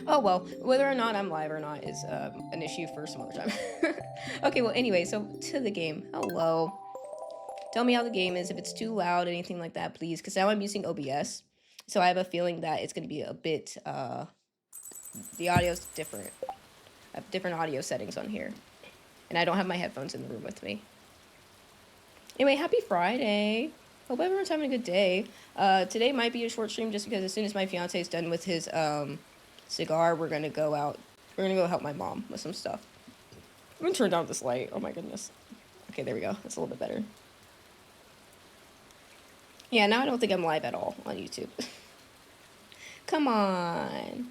Oh, well, whether or not I'm live or not is an issue for some other time. Okay, well, anyway, so to the game. Hello. Tell me how the game is. If it's too loud, anything like that, please. Because now I'm using OBS. So I have a feeling that it's going to be a bit, the audio's different. I have different audio settings on here. And I don't have my headphones in the room with me. Anyway, happy Friday. Hope everyone's having a good day. Today might be a short stream just because as soon as my fiance is done with his cigar, we're gonna go out. We're gonna go help my mom with some stuff. I'm gonna turn down this light. Oh my goodness. Okay, there we go. That's a little bit better. Yeah, now I don't think I'm live at all on YouTube. Come on.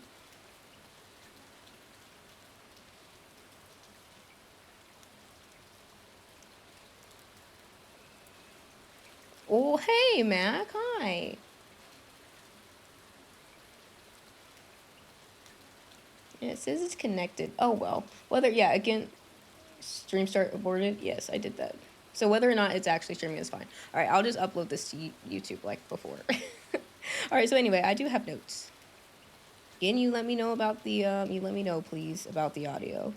Oh, hey, Mac. Hi. Yeah, it says it's connected. Oh, well. Whether, yeah, again, stream start aborted. Yes, I did that. So whether or not it's actually streaming is fine. All right, I'll just upload this to YouTube like before. All right, so anyway, I do have notes. Can you let me know about the, you let me know, please, about the audio.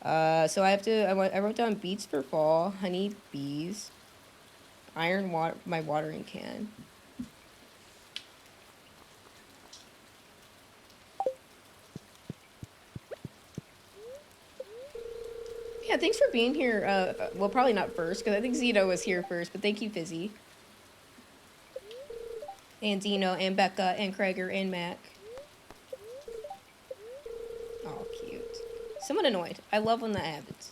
So I wrote down beets for fall, honey bees, iron my watering can. Yeah, thanks for being here. Well, probably not first, because I think Zito was here first, but thank you, Fizzy. And Dino, and Becca, and Krager, and Mac. Oh, cute. Somewhat annoyed. I love when that happens.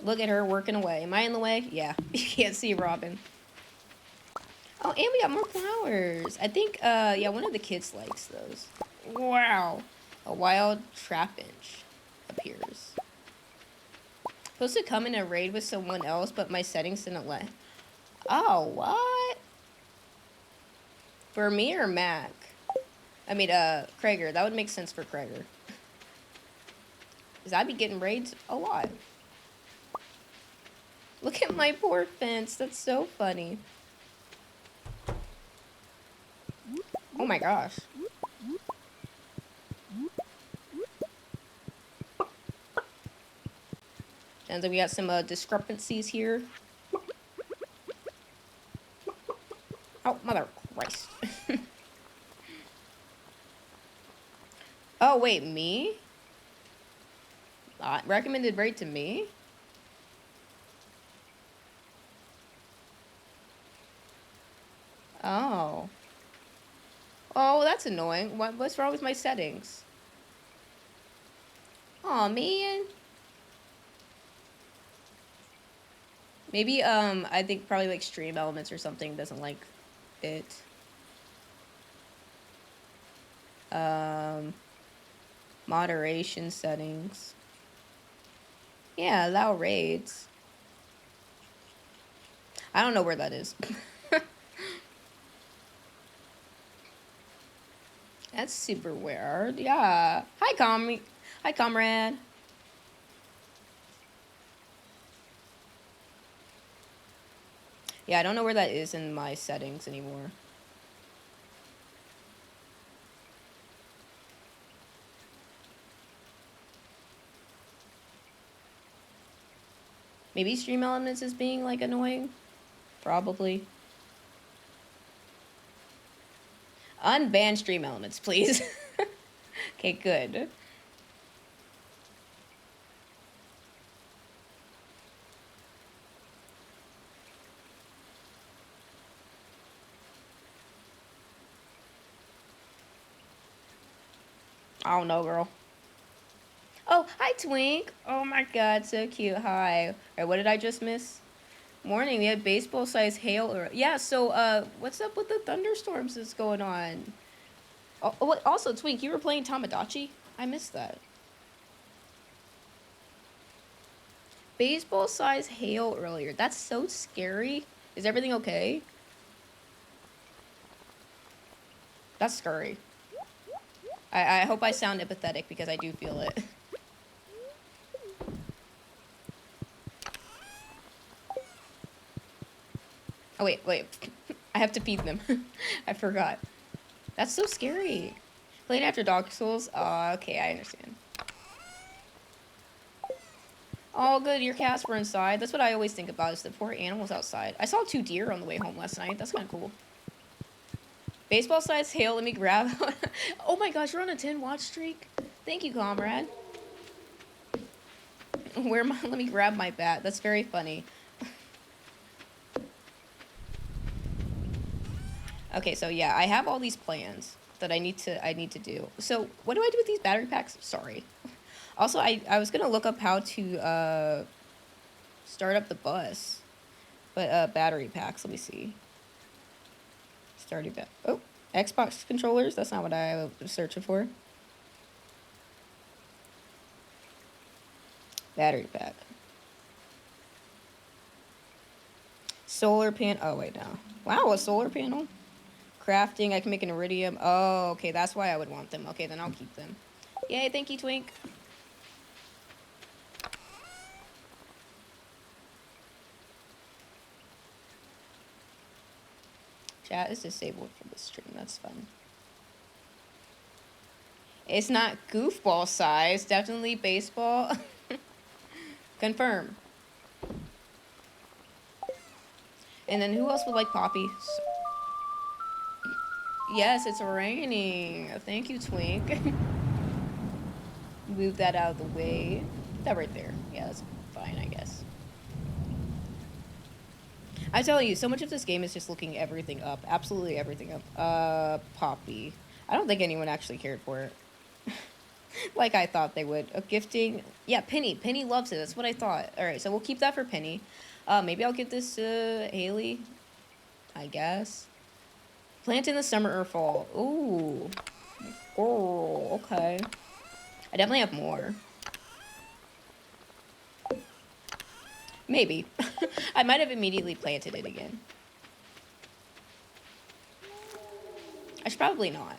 Look at her working away. Am I in the way? Yeah. You can't see Robin. Oh, and we got more flowers. I think, yeah, one of the kids likes those. Wow. A wild trapinch appears. Supposed to come in a raid with someone else, but my settings didn't let. Oh, what? For me or Mac? I mean, Krager. That would make sense for Krager. Because I'd be getting raids a lot. Look at my poor fence. That's so funny. Oh my gosh. Sounds like we got some discrepancies here. Oh, mother Christ. Oh, wait, me? Recommended raid to me? Oh. Oh, that's annoying. What's wrong with my settings? Oh man. Maybe, I think probably like Stream Elements or something doesn't like it. Moderation settings. Yeah, allow raids. I don't know where that is. That's super weird. Yeah. Hi, comrade. Yeah, I don't know where that is in my settings anymore. Maybe Stream Elements is being, like, annoying? Probably. Unban Stream Elements, please. Okay, good. I don't know, girl. Oh, hi, Twink. Oh my god, so cute. Hi. All right, what did I just miss? Morning, we had baseball-sized hail. Yeah, so, what's up with the thunderstorms that's going on? Oh, also, Twink, you were playing Tamagotchi? I missed that. Baseball-sized hail earlier. That's so scary. Is everything okay? That's scary. I hope I sound empathetic because I do feel it. Oh, wait. I have to feed them. I forgot. That's so scary. Playing after Dark Souls? Oh, okay, I understand. Oh, good, your cats were inside. That's what I always think about, is the poor animals outside. I saw 2 deer on the way home last night. That's kind of cool. Baseball size hail, let me grab. Oh my gosh, you're on a 10 watch streak? Thank you, comrade. Let me grab my bat. That's very funny. Okay, so yeah, I have all these plans that I need to do. So what do I do with these battery packs? Sorry. Also, I was gonna look up how to start up the bus, but battery packs. Let me see. Oh, Xbox controllers. That's not what I was searching for. Battery pack. Solar panel. Oh wait, no. Wow, a solar panel. Crafting. I can make an iridium. Oh, okay. That's why I would want them. Okay, then I'll keep them. Yay! Thank you, Twink. Chat is disabled for the stream. That's fun. It's not goofball size. Definitely baseball. Confirm. And then who else would like Poppy? Yes, it's raining. Thank you, Twink. Move that out of the way. That right there. Yeah, that's fine, I guess. I tell you, so much of this game is just looking everything up. Absolutely everything up. Poppy. I don't think anyone actually cared for it. Like I thought they would. Gifting. Yeah, Penny. Penny loves it. That's what I thought. Alright, so we'll keep that for Penny. Maybe I'll give this to Haley. I guess. Plant in the summer or fall. Ooh. Oh, okay. I definitely have more. Maybe. I might have immediately planted it again. I should probably not.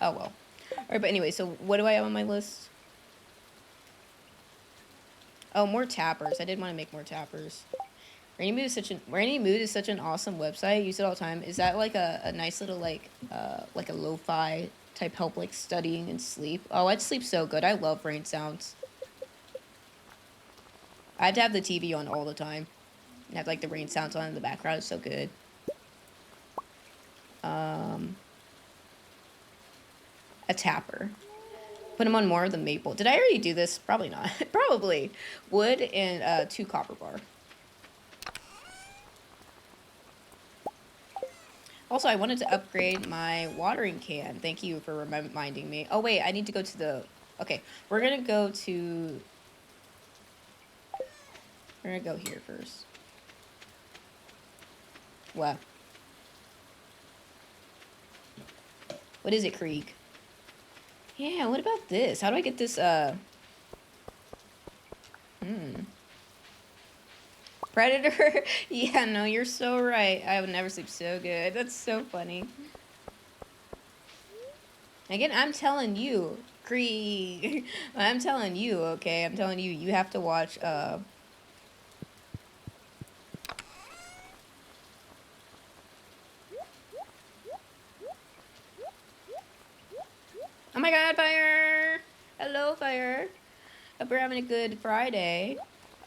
Oh, well. Alright, but anyway, so what do I have on my list? Oh, more tappers. I did want to make more tappers. Rainy Mood is such an awesome website. I use it all the time. Is that like a nice little like a lo-fi type help like studying and sleep? Oh, I'd sleep so good. I love rain sounds. I have to have the TV on all the time. And have like the rain sounds on in the background. It's so good. A tapper. Put them on more of the maple. Did I already do this? Probably not. Probably. Wood and 2 copper bar. Also, I wanted to upgrade my watering can. Thank you for reminding me. Oh, wait. I need to go to the... Okay. We're going to go to... We're going to go here first. What? What is it, Krieg? Yeah, what about this? How do I get this, Predator? Yeah, no, you're so right. I would never sleep so good. That's so funny. Again, I'm telling you, Krieg. I'm telling you, okay? I'm telling you, you have to watch, Oh my god, Fire! Hello, Fire. Hope you're having a good Friday.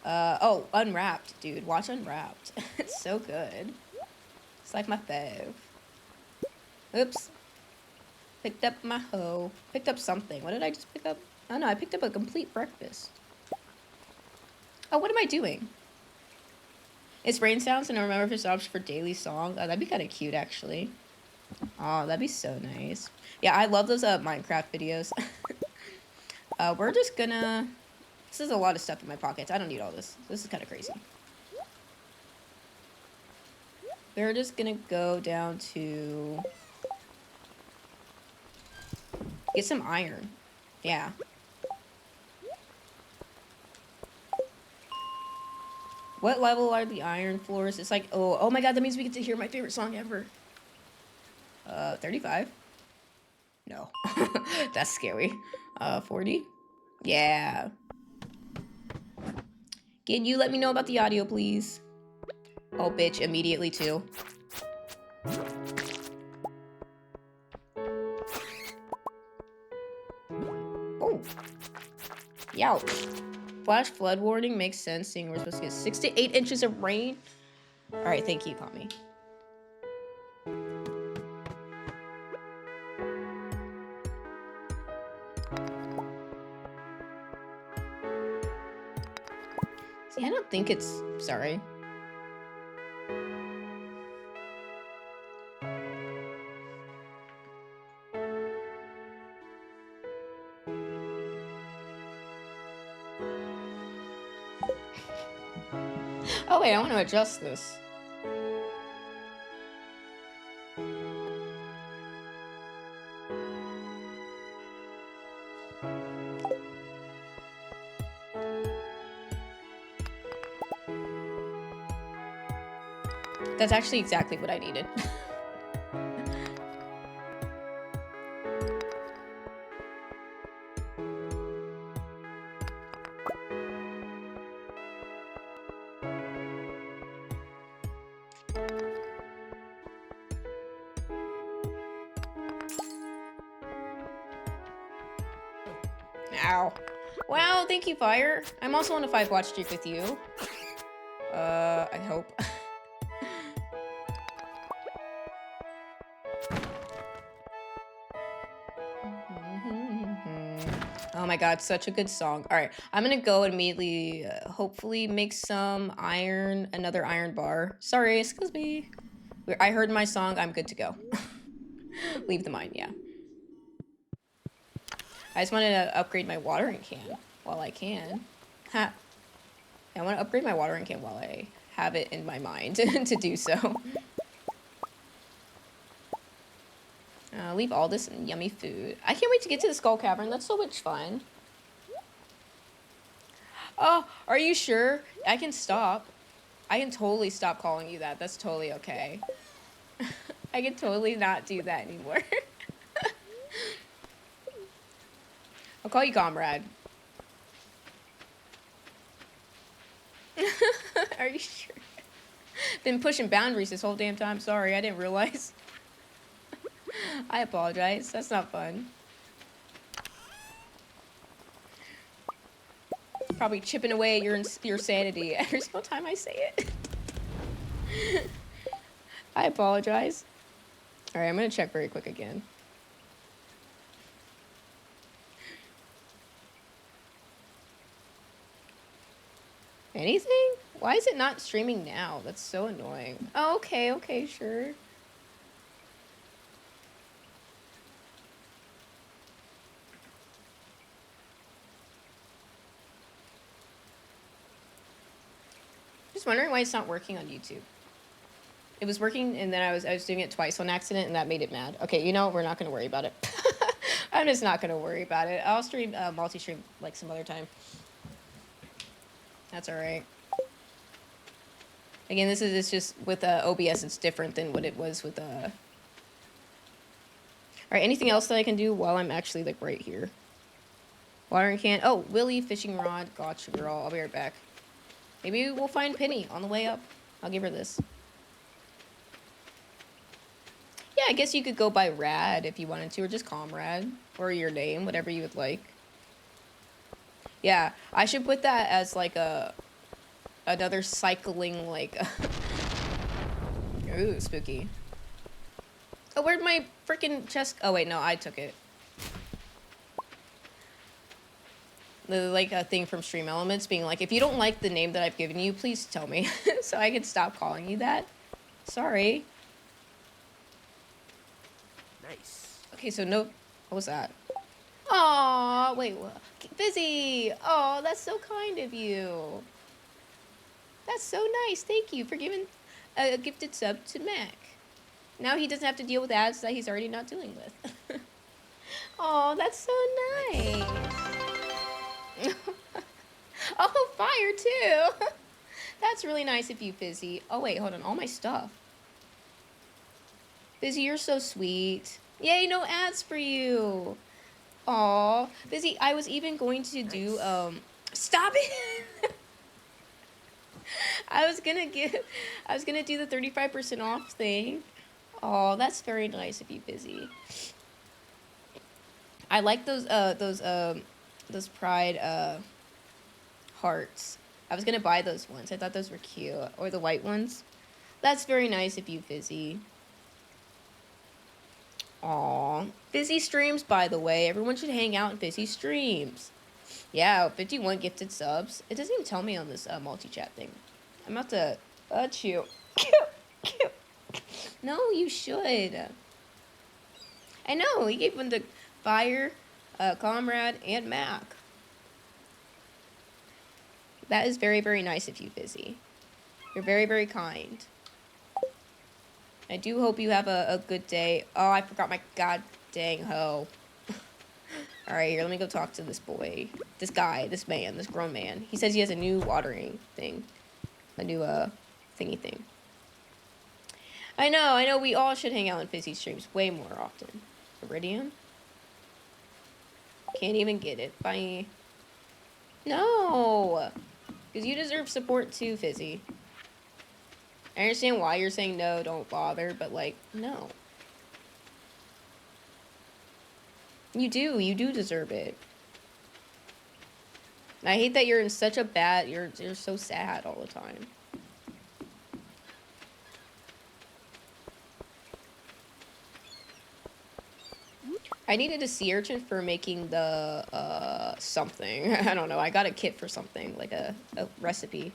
Oh, Unwrapped, dude. Watch Unwrapped. It's so good. It's like my fave. Oops. Picked up my hoe. Picked up something. What did I just pick up? Oh no, I picked up a complete breakfast. Oh, what am I doing? It's rain sounds and I remember if it's option for daily song. Oh, that'd be kind of cute, actually. Oh, that'd be so nice. Yeah, I love those Minecraft videos. We're just gonna... This is a lot of stuff in my pockets. I don't need all this. This is kind of crazy. We're just gonna go down to... Get some iron. Yeah. What level are the iron floors? It's like, oh my god, that means we get to hear my favorite song ever. 35? No. That's scary. 40? Yeah. Can you let me know about the audio, please? Oh, bitch, immediately too. Oh. Youch. Flash flood warning makes sense, seeing we're supposed to get 6 to 8 inches of rain. Alright, thank you, Kami. See, I don't think it's... Sorry. Oh wait, I want to adjust this. That's actually exactly what I needed. Ow. Wow, thank you, Fire. I'm also on a 5-watch streak with you. I hope. Oh my god, such a good song. Alright, I'm gonna go immediately, hopefully make some iron, another iron bar. Sorry, excuse me. I heard my song, I'm good to go. Leave the mine, yeah. I just wanted to upgrade my watering can while I can. Ha. I want to upgrade my watering can while I have it in my mind to do so. Leave all this in yummy food. I can't wait to get to the Skull Cavern. That's so much fun. Oh, are you sure? I can stop. I can totally stop calling you that. That's totally okay. I can totally not do that anymore. I'll call you Comrade. Are you sure? Been pushing boundaries this whole damn time. Sorry, I didn't realize. I apologize. That's not fun. Probably chipping away at your sanity every single time I say it. I apologize. All right, I'm gonna check very quick again. Anything? Why is it not streaming now? That's so annoying. Oh, okay, sure. Just wondering why it's not working on YouTube. It was working, and then I was doing it twice on accident, and that made it mad. Okay, you know, we're not gonna worry about it. I'm just not gonna worry about it. I'll stream multi-stream like some other time. That's all right. Again, it's just with OBS. It's different than what it was with All right, anything else that I can do while I'm actually like right here? Watering can. Oh, Willy fishing rod. Gotcha, girl. I'll be right back. Maybe we'll find Penny on the way up. I'll give her this. Yeah, I guess you could go by Rad if you wanted to, or just Comrade, or your name, whatever you would like. Yeah, I should put that as like another cycling like. Ooh, spooky. Oh, where'd my freaking chest? Oh wait, no, I took it. Like a thing from Stream Elements being like, if you don't like the name that I've given you, please tell me so I can stop calling you that. Sorry. Nice. Okay, so no, what was that? Aw, wait, what? Busy. Oh, that's so kind of you. That's so nice. Thank you for giving a gifted sub to Mac. Now he doesn't have to deal with ads that he's already not dealing with. Oh, that's so nice. Oh, Fire too. That's really nice of you, Fizzy. Oh wait, hold on, all my stuff. Fizzy, you're so sweet. Yay, no ads for you. Aw, Fizzy, I was even going to do, stop it! I was gonna do the 35% off thing. Oh, that's very nice of you, Busy. I like those pride hearts. I was gonna buy those ones. I thought those were cute. Or the white ones. That's very nice of you, Fizzy. Aw. Fizzy streams, by the way. Everyone should hang out in Fizzy streams. Yeah, 51 gifted subs. It doesn't even tell me on this multi-chat thing. I'm about to chew. No, you should. I know, he gave one to Fire, Comrade, and Mac. That is very, very nice of you, Fizzy. You're very, very kind. I do hope you have a good day. Oh, I forgot my god dang hoe. Alright, here, let me go talk to this boy. This guy, this man, this grown man. He says he has a new watering thing. A new, thingy thing. I know, we all should hang out in Fizzy streams way more often. Iridium? Can't even get it. Bye. No! Because you deserve support too, Fizzy. I understand why you're saying no, don't bother, but, like, no. You do deserve it. I hate that you're in such a bad, you're so sad all the time. I needed a sea urchin for making the, something. I don't know, I got a kit for something, like a recipe.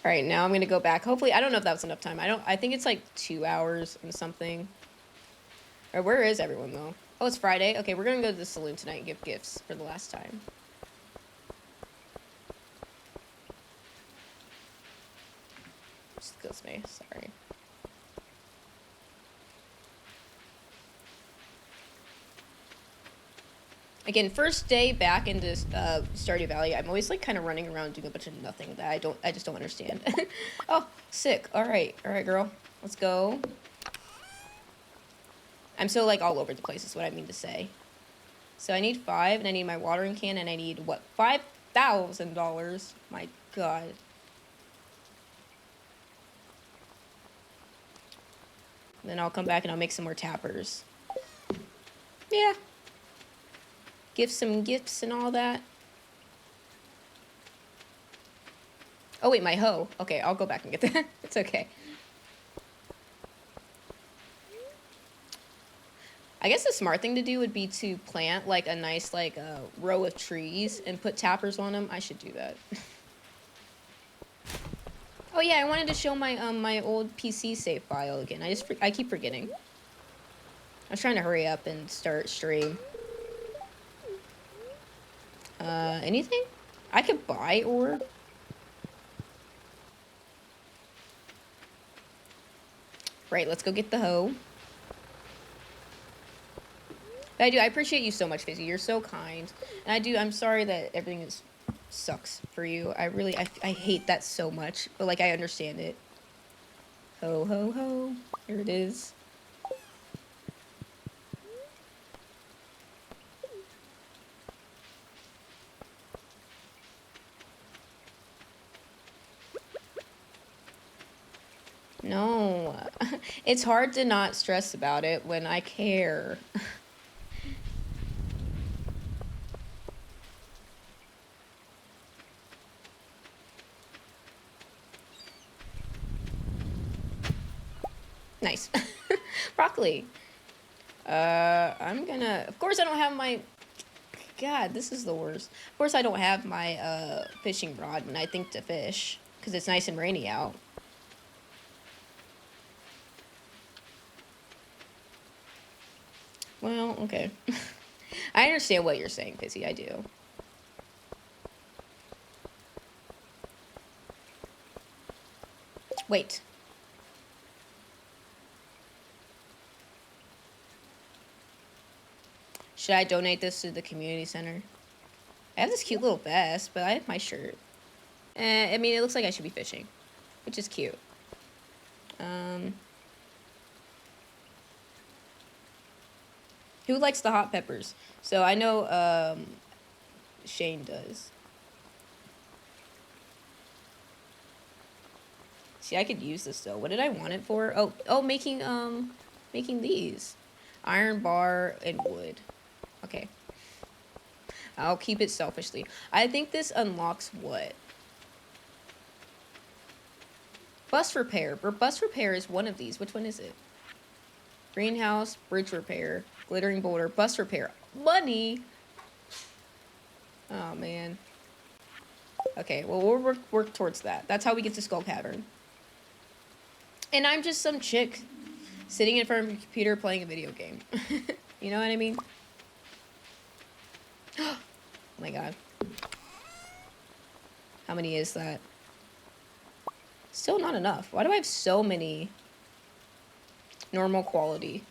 All right, now I'm gonna go back. Hopefully, I don't know if that was enough time. I think it's like 2 hours and something. Or where is everyone though? Oh, it's Friday. Okay, we're gonna go to the saloon tonight and give gifts for the last time. Excuse me, sorry. Again, first day back into Stardew Valley, I'm always like kind of running around doing a bunch of nothing that I just don't understand. Oh, sick. All right, girl, let's go. I'm so like all over the place is what I mean to say. So I need 5, and I need my watering can, and I need what, $5,000? My God. Then I'll come back and I'll make some more tappers. Yeah. Give some gifts and all that. Oh wait, my hoe. Okay, I'll go back and get that. It's okay. I guess the smart thing to do would be to plant like a nice like row of trees and put tappers on them. I should do that. Oh yeah, I wanted to show my my old PC save file again. I keep forgetting. I was trying to hurry up and start stream. Anything? I could buy ore. Right, let's go get the hoe. But I appreciate you so much, Fizzy. You're so kind. And I'm sorry that everything sucks for you. I hate that so much. But, like, I understand it. Ho, ho, ho. Here it is. No. It's hard to not stress about it when I care. Nice. Broccoli. I'm gonna... Of course I don't have my... God, this is the worst. Of course I don't have my, fishing rod and I think to fish. Because it's nice and rainy out. Well, okay. I understand what you're saying, Pissy. I do. Wait. Should I donate this to the community center? I have this cute little vest, but I have my shirt. I mean, it looks like I should be fishing, which is cute. Who likes the hot peppers? So I know Shane does. See, I could use this though. What did I want it for? Oh, making these. Iron bar and wood. Okay. I'll keep it selfishly. I think this unlocks what? Bus repair. Bus repair is one of these. Which one is it? Greenhouse, bridge repair, glittering boulder, bus repair. Money! Oh, man. Okay, well, we'll work towards that. That's how we get to Skull Cavern. And I'm just some chick sitting in front of a computer playing a video game. You know what I mean? Oh my god. How many is that? Still not enough. Why do I have so many? Normal quality.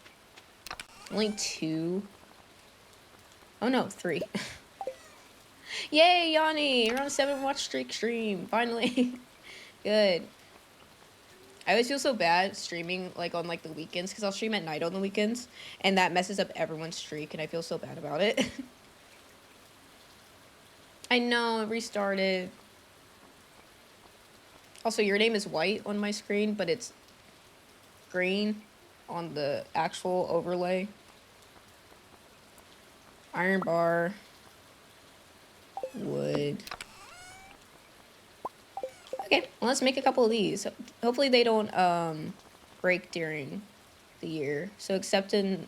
Only 2. Oh no, 3. Yay, Yanni! You're on a 7-watch stream. Finally. Good. I always feel so bad streaming like on like the weekends because I'll stream at night on the weekends and that messes up everyone's streak and I feel so bad about it. I know, it restarted. Also, your name is white on my screen, but it's green on the actual overlay. Iron bar. Wood. Okay, well, let's make a couple of these. Hopefully they don't break during the year. So except in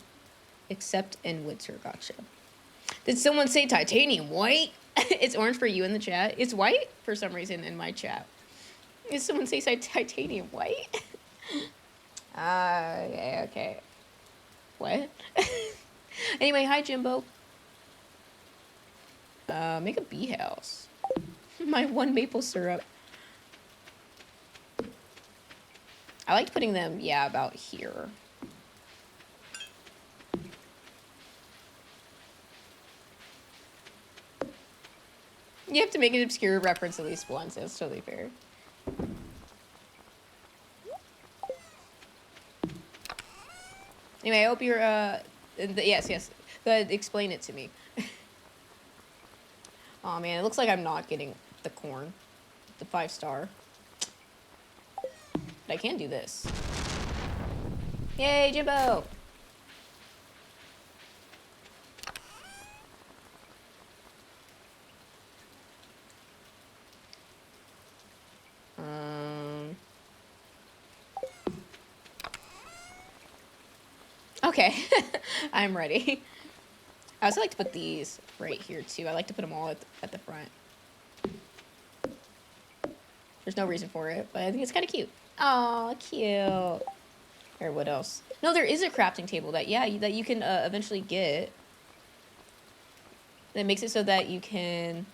winter. Gotcha. Did someone say titanium white? It's orange for you in the chat. It's white for some reason in my chat. Did someone say titanium white? Okay. What? Anyway, hi Jimbo. Make a bee house. My 1 maple syrup. I liked putting them, yeah, about here. You have to make an obscure reference at least once. That's totally fair. Anyway, I hope you're, yes. Go ahead, explain it to me. Oh man, it looks like I'm not getting the corn. The 5-star. But I can do this. Yay, Jimbo! Okay, I'm ready. I also like to put these right here too. I like to put them all at the front. There's no reason for it, but I think it's kind of cute. Aw, cute. Or what else? No, there is a crafting table that you can eventually get. That makes it so that you can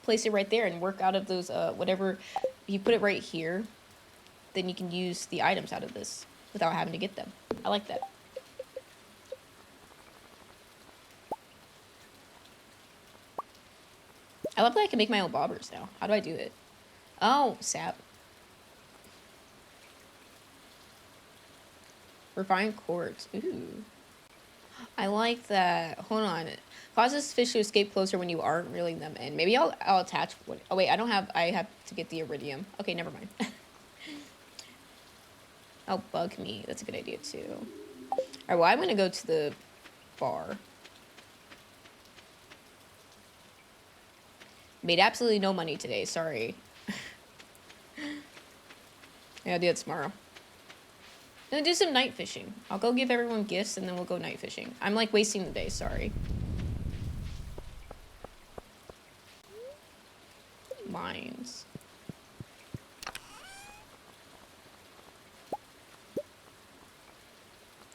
place it right there and work out of those whatever. If you put it right here, then you can use the items out of this without having to get them. I like that. I love that I can make my own bobbers now. How do I do it? Oh, sap. Refined quartz. Ooh. I like that. Hold on. Causes fish to escape closer when you aren't reeling them in. Maybe I'll attach one. Oh wait, I have to get the iridium. Okay, never mind. Oh, bug me. That's a good idea too. Alright, well I'm gonna go to the bar. Made absolutely no money today, sorry. Yeah, I'll do it tomorrow. I'm gonna do some night fishing. I'll go give everyone gifts and then we'll go night fishing. I'm like wasting the day, sorry. Mines.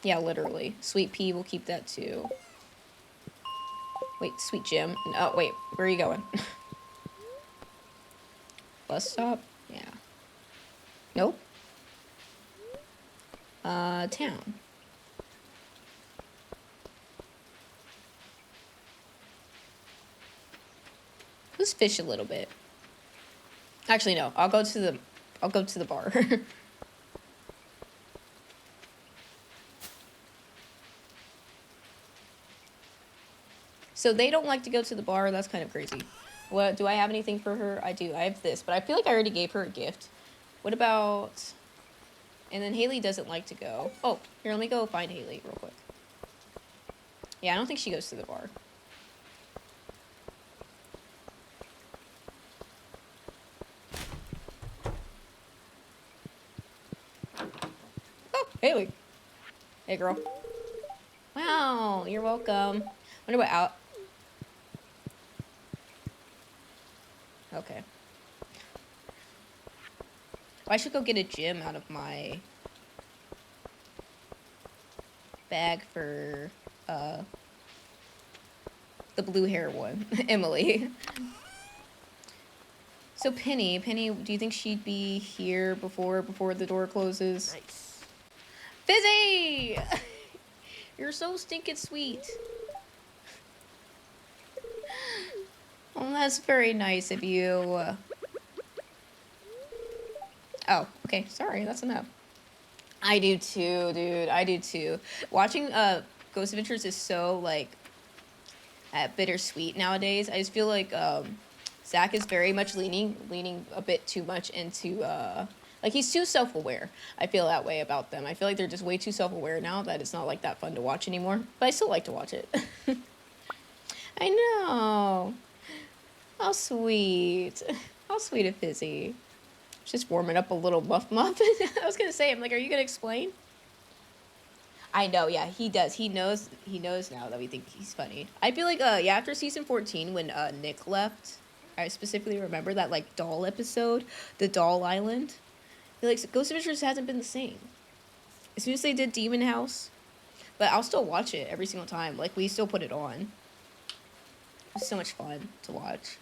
Yeah, literally. Sweet pea, we'll keep that too. Wait, sweet Jim. Oh, wait, where are you going? Bus stop? Yeah. Nope. Town. Let's fish a little bit. Actually, no. I'll go to the bar. So they don't like to go to the bar. That's kind of crazy. What, do I have anything for her? I do. I have this, but I feel like I already gave her a gift. What about... And then Haley doesn't like to go. Oh, here, let me go find Haley real quick. Yeah, I don't think she goes to the bar. Oh, Haley. Hey, girl. Wow, you're welcome. Wonder what out... Okay. I should go get a gem out of my bag for the blue hair one, Emily. So Penny, do you think she'd be here before the door closes? Nice. Fizzy! You're so stinking sweet. Oh, that's very nice of you. Oh, okay, sorry, that's enough. I do too, dude. I do too. Watching Ghost Adventures is so like bittersweet nowadays. I just feel like Zach is very much leaning a bit too much into like he's too self-aware. I feel that way about them. I feel like they're just way too self-aware now that it's not like that fun to watch anymore. But I still like to watch it. I know. How sweet. How sweet of Fizzy. Just warming up a little muffin. I was gonna say, I'm like, are you gonna explain? I know, yeah, he does. He knows now that we think he's funny. I feel like, yeah, after season 14, when Nick left, I specifically remember that like doll episode, the Doll Island. I feel like Ghost Adventures hasn't been the same. As soon as they did Demon House, but I'll still watch it every single time. Like we still put it on. It's so much fun to watch.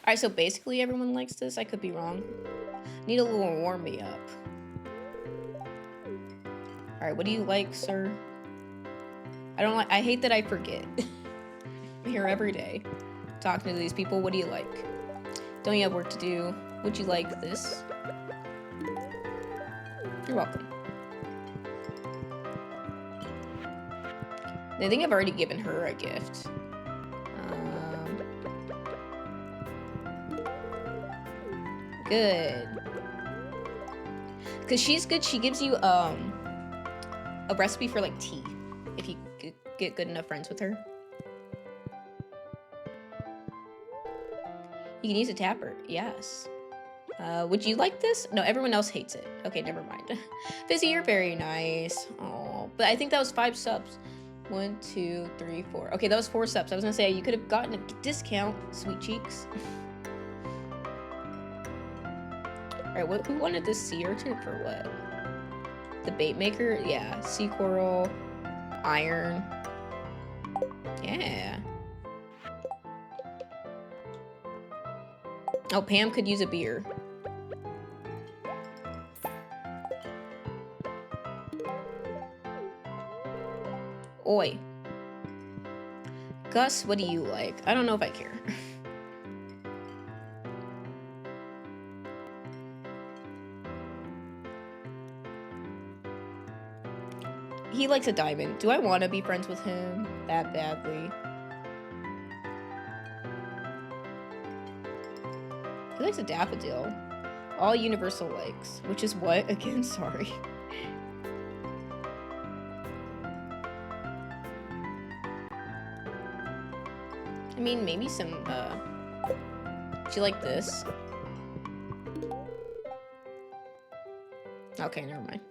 Alright, so basically everyone likes this. I could be wrong. Need a little warm me up. Alright, what do you like, sir? I hate that I forget. I'm here every day. Talking to these people. What do you like? Don't you have work to do? Would you like this? You're welcome. I think I've already given her a gift. Good. Because she's good. She gives you a recipe for like tea if you get good enough friends with her. You can use a tapper. Yes. Would you like this? No, everyone else hates it. Okay, never mind. Fizzy, you're very nice. Oh, but I think that was 5 subs. 1, 2, 3, 4. Okay, that was 4 subs. I was gonna say you could have gotten a discount, sweet cheeks. Alright, who wanted this sea urchin for what? The bait maker? Yeah. Sea coral. Iron. Yeah. Oh, Pam could use a beer. Oi. Gus, what do you like? I don't know if I care. He likes a diamond. Do I want to be friends with him that badly? He likes a daffodil. All universal likes. Which is what? Again, sorry. I mean, maybe some, do you like this? Okay, never mind.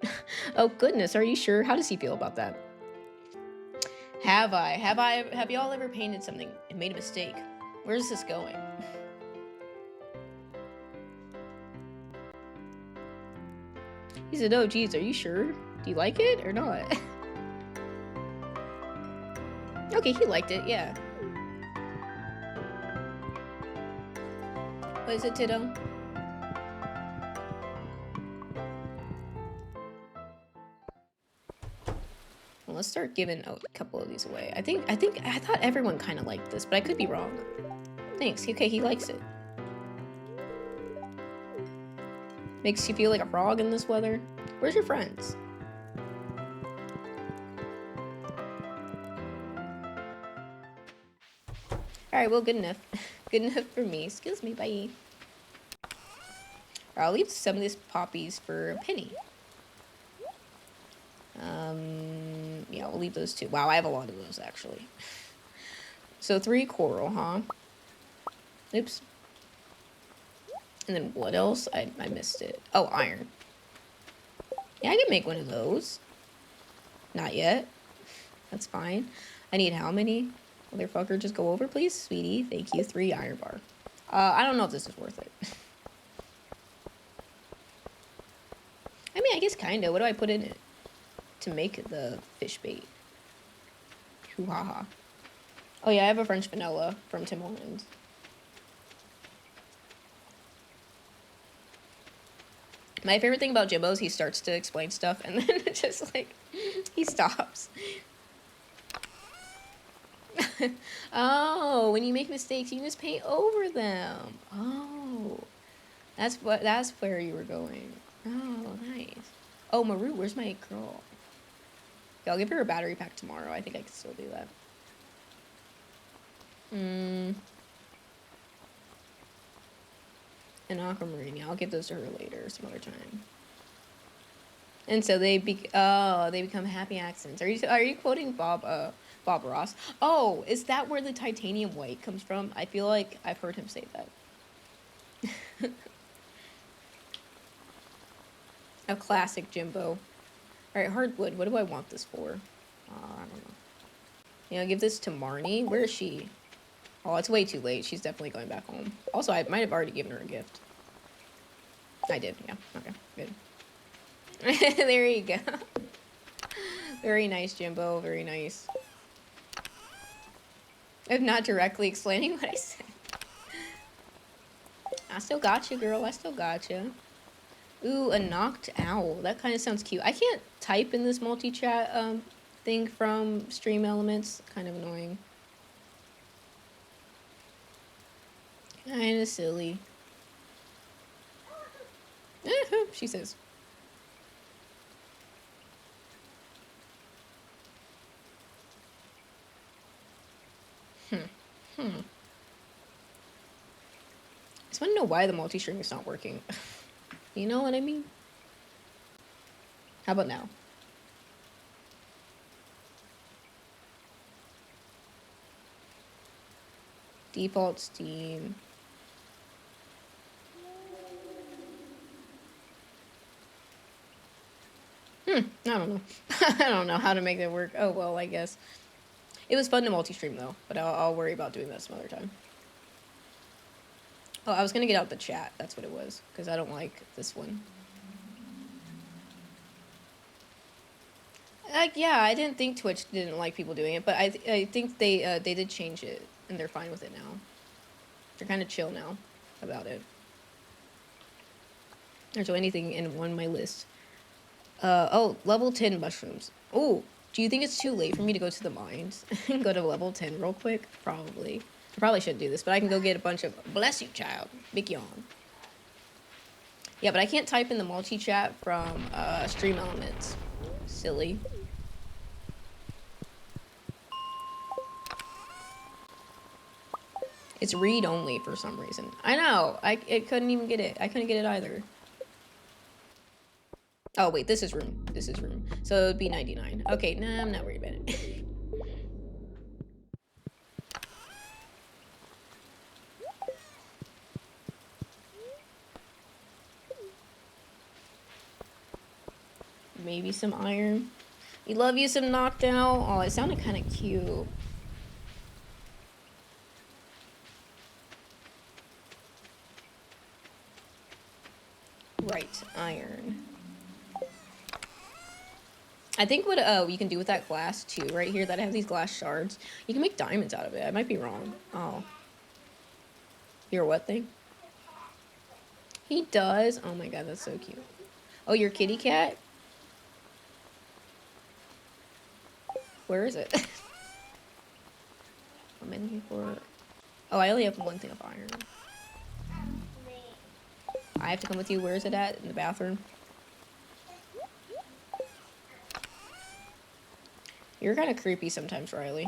Oh, goodness, are you sure? How does he feel about that? Have y'all ever painted something and made a mistake? Where's this going? He said, oh, geez, are you sure? Do you like it or not? Okay, he liked it, yeah. What is it, Tito? Well, let's start giving a couple of these away. I thought everyone kind of liked this, but I could be wrong. Thanks. Okay, he likes it. Makes you feel like a frog in this weather. Where's your friends? Alright, well, good enough. Good enough for me. Excuse me, bye. Alright, I'll leave some of these poppies for a penny. Yeah, we'll leave those two. Wow, I have a lot of those, actually. So 3 coral, huh? Oops. And then what else? I missed it. Oh, iron. Yeah, I can make one of those. Not yet. That's fine. I need how many? Motherfucker, just go over, please. Sweetie, thank you. 3 iron bar. I don't know if this is worth it. I mean, I guess kinda. What do I put in it to make the fish bait? Hoo-ha-ha. Oh yeah, I have a French vanilla from Tim Hortons. My favorite thing about Jimbo is he starts to explain stuff and then it just like, he stops. Oh, when you make mistakes, you can just paint over them. Oh, that's where you were going. Oh, nice. Oh, Maru, where's my girl? Yeah, I'll give her a battery pack tomorrow. I think I can still do that. An aquamarine. Yeah, I'll give those to her later, some other time. And so they become happy accidents. Are you quoting Bob Ross? Oh, is that where the titanium white comes from? I feel like I've heard him say that. A classic Jimbo. All right, hardwood. What do I want this for? I don't know. Yeah, I'll give this to Marnie. Where is she? Oh, it's way too late. She's definitely going back home. Also, I might have already given her a gift. I did, yeah. Okay, good. There you go. Very nice, Jimbo. Very nice. I'm not directly explaining what I said. I still got you, girl. I still got you. Ooh, a knocked owl. That kind of sounds cute. I can't type in this multi-chat thing from Stream Elements. Kind of annoying. Kind of silly. She says. I just want to know why the multi-stream is not working. You know what I mean? How about now? Default Steam. I don't know. I don't know how to make that work. Oh, well, I guess. It was fun to multi-stream, though, but I'll worry about doing that some other time. Oh, I was going to get out the chat. That's what it was, because I don't like this one. Yeah, I didn't think Twitch didn't like people doing it, but I think they did change it, and they're fine with it now. They're kind of chill now about it. There's anything in my list. Oh, level 10 mushrooms. Oh, do you think it's too late for me to go to the mines and go to level 10 real quick? Probably. I probably shouldn't do this, but I can go get a bunch of... Bless you, child. Big yawn. Yeah, but I can't type in the multi-chat from Stream Elements. Silly. It's read-only for some reason. I know. I couldn't even get it. I couldn't get it either. Oh, wait, this is room. This is room. So it would be 99. Okay, nah, I'm not worried about it. Maybe some iron. We love you some knockdown. Oh, it sounded kind of cute. Right, iron. I think what you can do with that glass too, right here, that I have these glass shards, you can make diamonds out of it. I might be wrong. Oh. Your what thing? He does? Oh my god, that's so cute. Oh, your kitty cat? Where is it? I'm in here for... Oh, I only have one thing of iron. I have to come with you. Where is it at? In the bathroom? You're kind of creepy sometimes, Riley.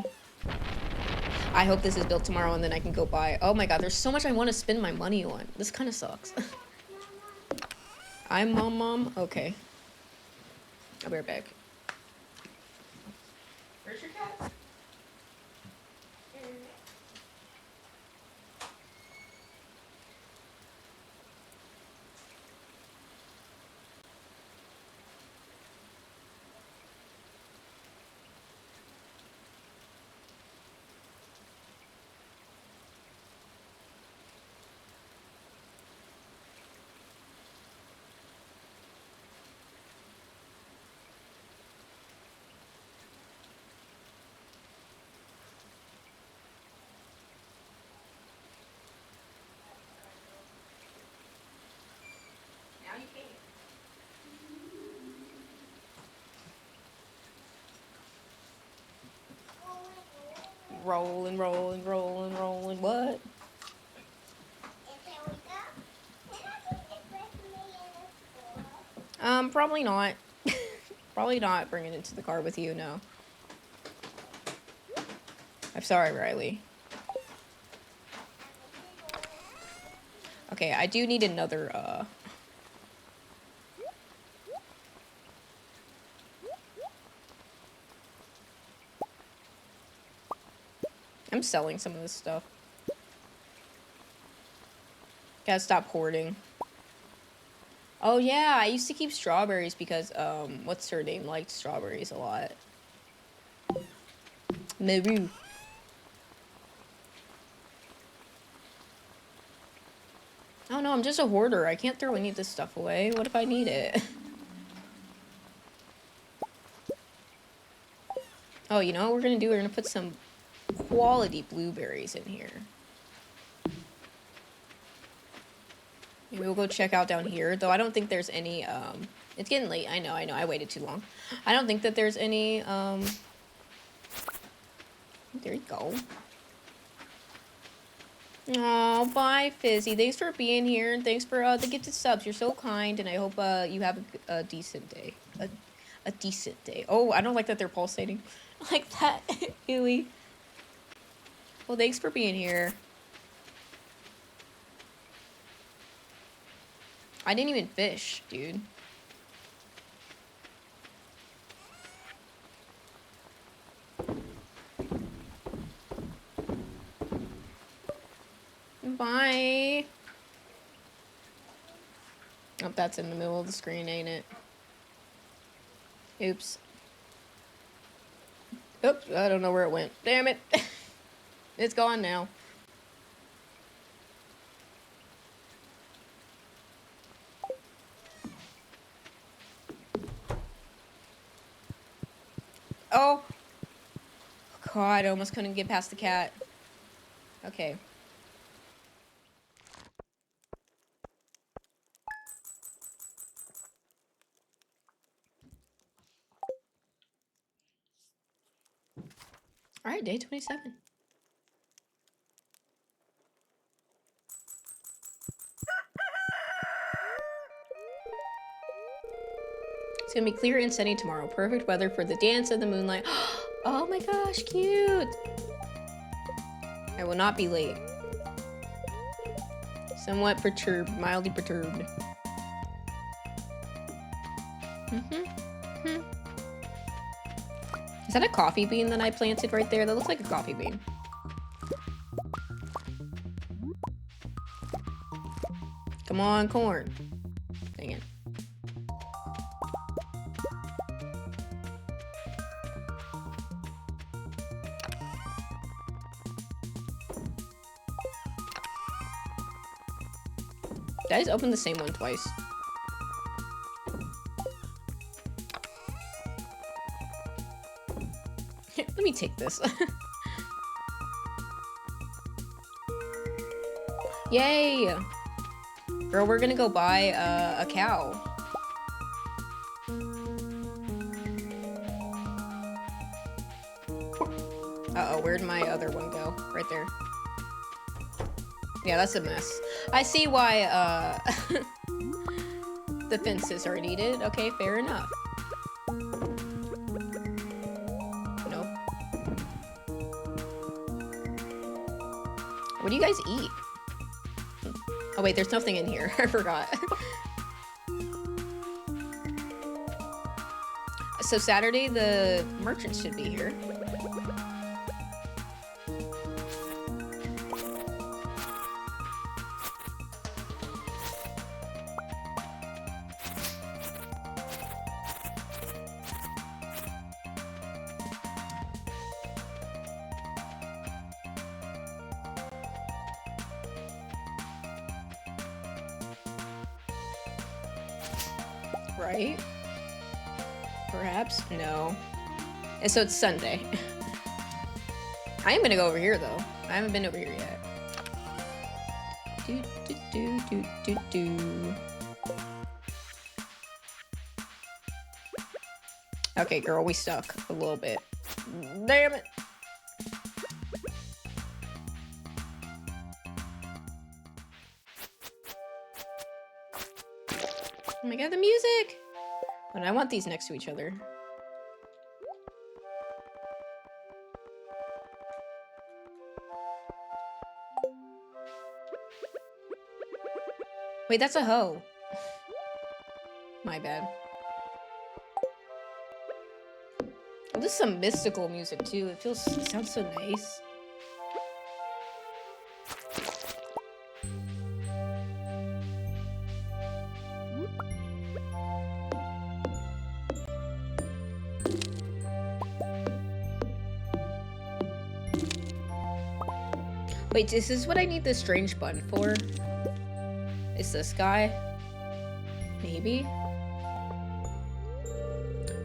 I hope this is built tomorrow and then I can go buy. Oh my god, there's so much I want to spend my money on. This kind of sucks. I'm mom. Okay. I'll be right back. Where's your cat? Now you can. Rolling, rolling, rolling, rolling. What? Probably not. Probably not bringing it to the car with you, no. I'm sorry, Riley. Okay, I do need another, I'm selling some of this stuff. Gotta stop hoarding. Oh yeah, I used to keep strawberries because, what's her name liked strawberries a lot. Maru. Oh no, I'm just a hoarder. I can't throw any of this stuff away. What if I need it? Oh, you know what we're gonna do? We're gonna put some quality blueberries in here. Maybe we'll go check out down here, though I don't think there's any, it's getting late. I know, I waited too long. I don't think that there's any, there you go. Oh, bye, Fizzy. Thanks for being here, and thanks for, the gifted subs. You're so kind, and I hope, you have a decent day. A decent day. Oh, I don't like that they're pulsating. Like that. Ewy. Well, thanks for being here. I didn't even fish, dude. Bye. Oh, that's in the middle of the screen, ain't it? Oops. Oops, I don't know where it went. Damn it. It's gone now. Oh. God, I almost couldn't get past the cat. Okay. All right, day 27. It's gonna be clear and sunny tomorrow. Perfect weather for the dance of the moonlight. Oh my gosh, cute. I will not be late. Somewhat perturbed, mildly perturbed. Is that a coffee bean that I planted right there? That looks like a coffee bean. Come on, corn. Dang it. Did I just open the same one twice? Let me take this. Yay! Girl, we're gonna go buy a cow. Uh-oh, where'd my other one go? Right there. Yeah, that's a mess. I see why, the fences are needed. Okay, fair enough. Nope. What do you guys eat? Oh wait, there's nothing in here. I forgot. So Saturday, the merchants should be here. Right? Perhaps? No. And so it's Sunday. I am gonna go over here though. I haven't been over here yet. Do do do do do do. Okay, girl, we stuck a little bit. Damn it. Oh my god, the music! But I want these next to each other. Wait, that's a hoe. My bad. Oh, this is some mystical music too. It sounds so nice. Wait, this is what I need the strange bun for? Is this guy? Maybe?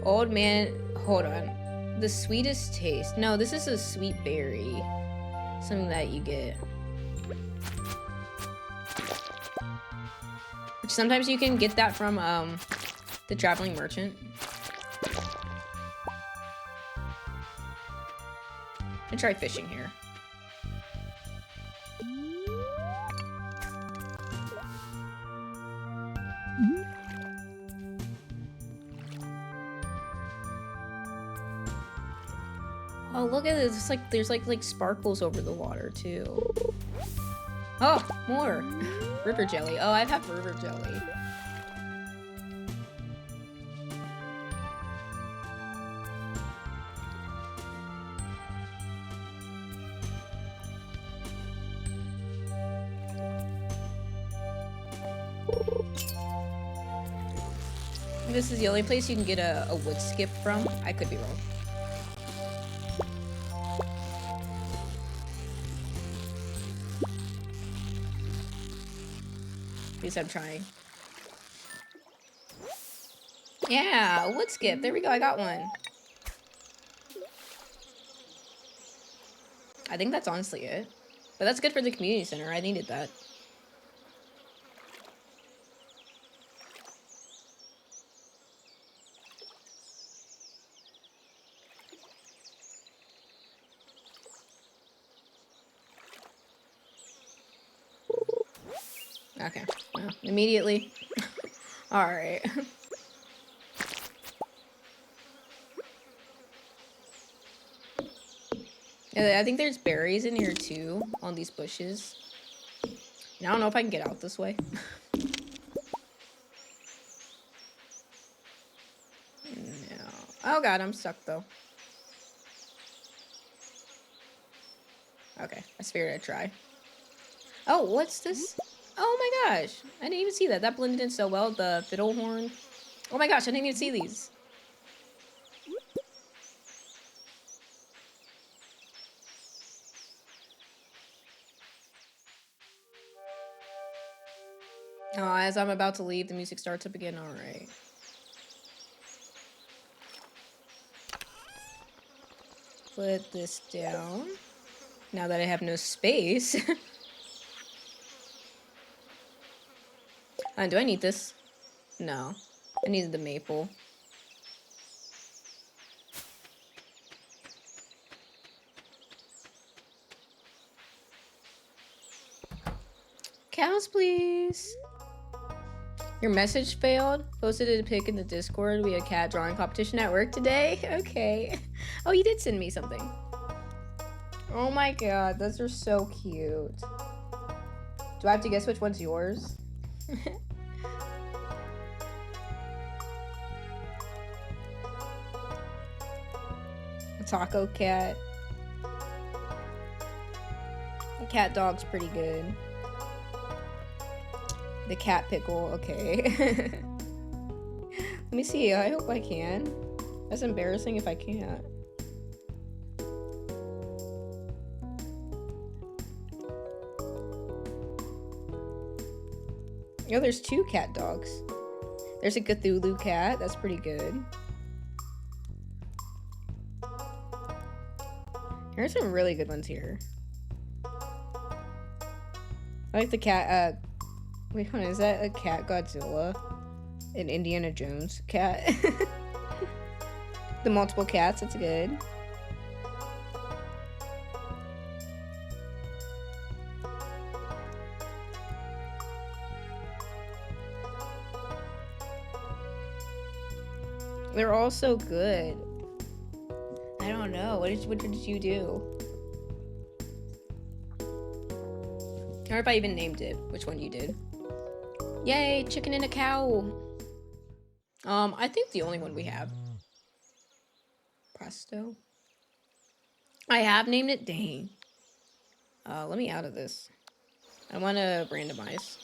Old man, hold on. The sweetest taste. No, this is a sweet berry. Something that you get. Which sometimes you can get that from the traveling merchant. I'm gonna try fishing here. Oh, look at this. It's like there's like sparkles over the water too. Oh, more river jelly. Oh, I'd have river jelly. This is the only place you can get a wood skip from. I could be wrong. At least I'm trying. Yeah, a wood skip. There we go. I got one. I think that's honestly it. But that's good for the community center. I needed that. Okay, well, immediately. Alright. I think there's berries in here too, on these bushes. And I don't know if I can get out this way. No. Oh god, I'm stuck though. Okay, I figured I'd try. Oh, what's this? Oh my gosh, I didn't even see that. That blended in so well, the fiddle horn. Oh my gosh, I didn't even see these. Oh, as I'm about to leave, the music starts up again. All right. Put this down. Now that I have no space. Do I need this? No. I needed the maple. Cows, please. Your message failed. Posted a pic in the Discord. We had a cat drawing competition at work today. Okay. Oh, you did send me something. Oh my god, those are so cute. Do I have to guess which one's yours? Taco cat. The cat dog's pretty good. The cat pickle, okay. Let me see, I hope I can. That's embarrassing if I can't. Oh, there's 2 cat dogs. There's a Cthulhu cat, that's pretty good. There's some really good ones here. I like the cat, wait, hold on, is that a cat Godzilla? An Indiana Jones cat? The multiple cats, that's good. They're all so good. I don't know. What did you do? Or if I even named it, which one you did. Yay, chicken and a cow. I think the only one we have. Presto. I have named it. Dang. Let me out of this. I want to randomize.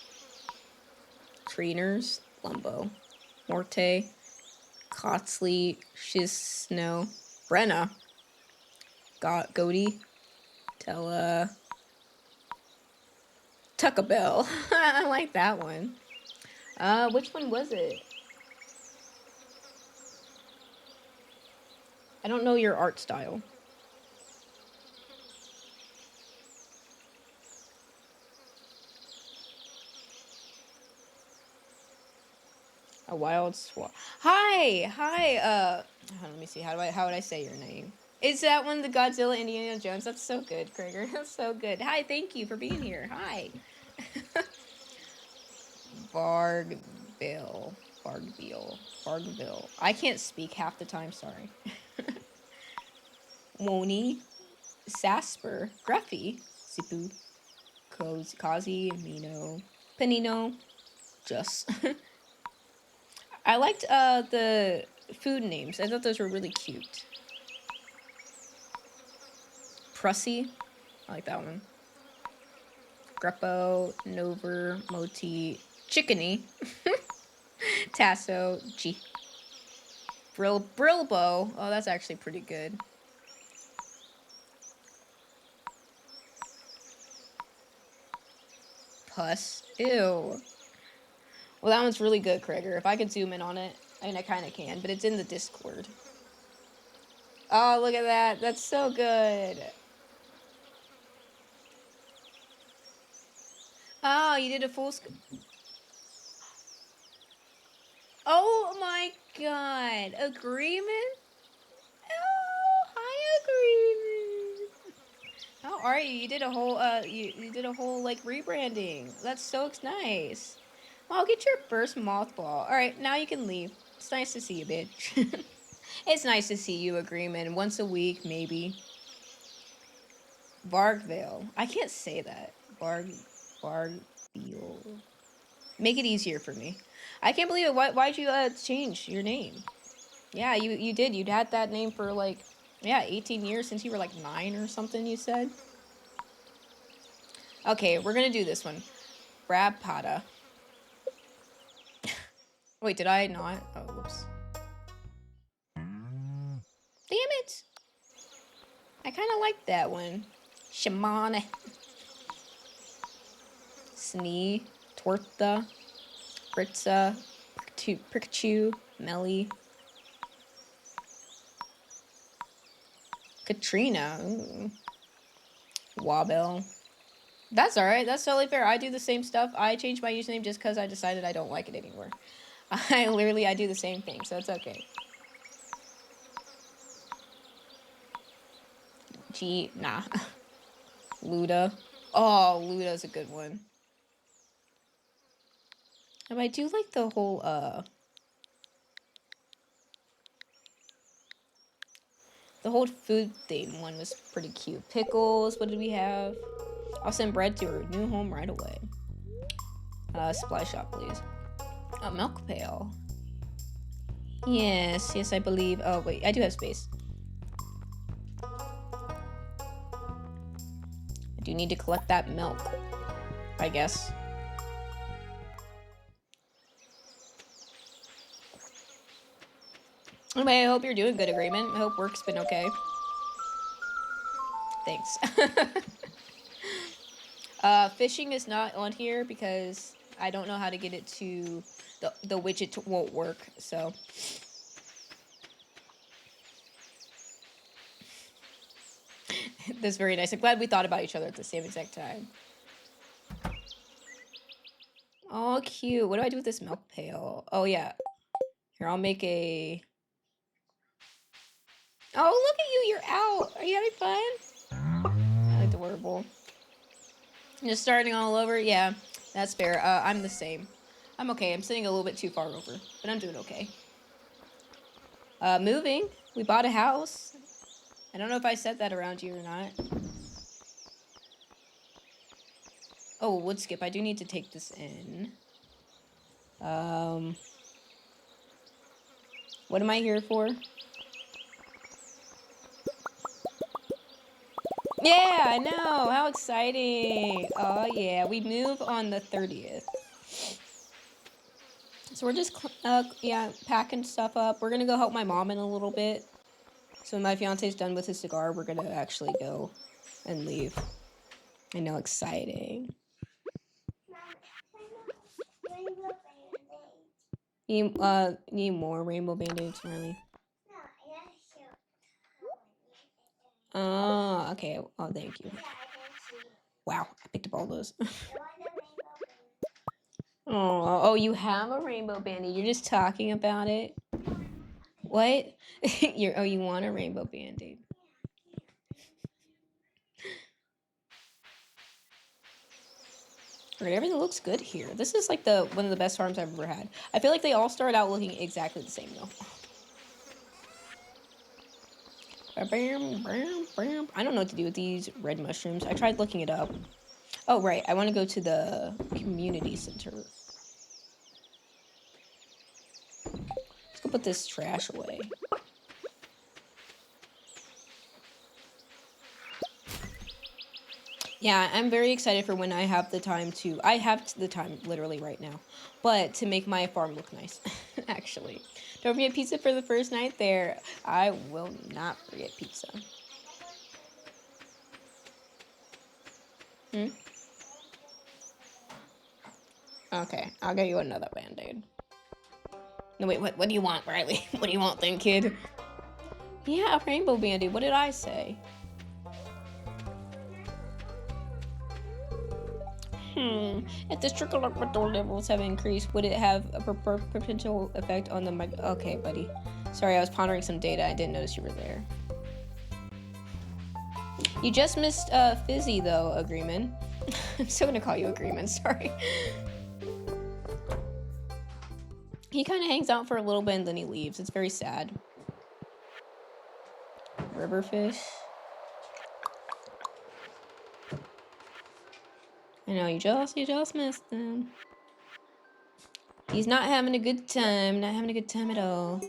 Trainers, Lumbo, Morte, Kotsley, Shisno, Brenna, Goaty, Tella, Tuckabell. I like that one. Which one was it? I don't know your art style. A wild swat. Hi, let me see. How would I say your name? Is that one the Godzilla Indiana Jones? That's so good, Krieger. That's so good. Hi, thank you for being here. Hi. Vargville. I can't speak half the time, sorry. Woni. Sasper. Gruffy. Sipu. Kazi. Mino. Panino. Just. I liked the food names. I thought those were really cute. Prussy. I like that one. Greppo, Nover, Moti, Chickeny, Tasso, G. Brilbo. Oh, that's actually pretty good. Puss. Ew. Well, that one's really good, Krieger. If I could zoom in on it, I mean, I kind of can, but it's in the Discord. Oh, look at that. That's so good. Oh, you did a full... Oh my god. Agreement? Oh, hi, Agreement. How are you? You did a whole, you did a whole, like, rebranding. That's so nice. Well, get your first mothball. Alright, now you can leave. It's nice to see you, bitch. It's nice to see you, Agreement. Once a week, maybe. Vargvale. I can't say that. Vargvale. Make it easier for me. I can't believe it. Why'd you change your name? Yeah, you did. You'd had that name for like, yeah, 18 years since you were like 9 or something, you said. Okay, we're gonna do this one. Brad Pata. Wait, did I not? Oh, whoops. Damn it! I kind of like that one. Shaman. Snee. Torta. Britza. Pikachu. Melly. Katrina. Ooh. Wabel. That's alright. That's totally fair. I do the same stuff. I changed my username just because I decided I don't like it anymore. I do the same thing, so it's okay. Nah. Luda. Oh, Luda's a good one. And I do like the whole, The whole food theme one was pretty cute. Pickles, what did we have? I'll send bread to her new home right away. Supply shop, please. A milk pail. Yes, I believe. Oh, wait, I do have space. I do need to collect that milk, I guess. Anyway, I hope you're doing good, Agreement. I hope work's been okay. Thanks. Fishing is not on here because I don't know how to get it to the widget won't work, so. That's very nice. I'm glad we thought about each other at the same exact time. Oh, cute. What do I do with this milk pail? Oh, yeah. Here, I'll make a... Oh, look at you. You're out. Are you having fun? That's adorable. Just starting all over? Yeah, that's fair. I'm the same. I'm okay. I'm sitting a little bit too far over, but I'm doing okay. Moving. We bought a house. I don't know if I said that around you or not. Oh, wood skip. I do need to take this in. What am I here for? Yeah, I know. How exciting. Oh, yeah. We move on the 30th. So we're just, yeah, packing stuff up. We're going to go help my mom in a little bit. So when my fiance's done with his cigar, we're going to actually go and leave. I know, exciting. Need more rainbow band-aids, Marley. Oh, okay. Oh, thank you. Wow, I picked up all those. Oh, you have a rainbow band-aid. You're just talking about it. What? You want a rainbow band-aid? Alright, everything looks good here. This is like one of the best farms I've ever had. I feel like they all start out looking exactly the same though. I don't know what to do with these red mushrooms. I tried looking it up. Oh, right. I want to go to the community center. Let's go put this trash away. Yeah, I'm very excited for when I have the time to... I have the time literally right now. But to make my farm look nice, actually. Don't forget pizza for the first night there. I will not forget pizza. Okay, I'll get you another band-aid. No, wait, what do you want, Riley? What do you want then, kid? Yeah, a rainbow band-aid. What did I say? If the trickle levels have increased, would it have a potential effect on the Okay, buddy. Sorry, I was pondering some data. I didn't notice you were there. You just missed Fizzy, though, Agreement. I'm still gonna call you Agreement, sorry. He kind of hangs out for a little bit and then he leaves. It's very sad. Riverfish. I know, you just missed him. He's not having a good time. Not having a good time at all.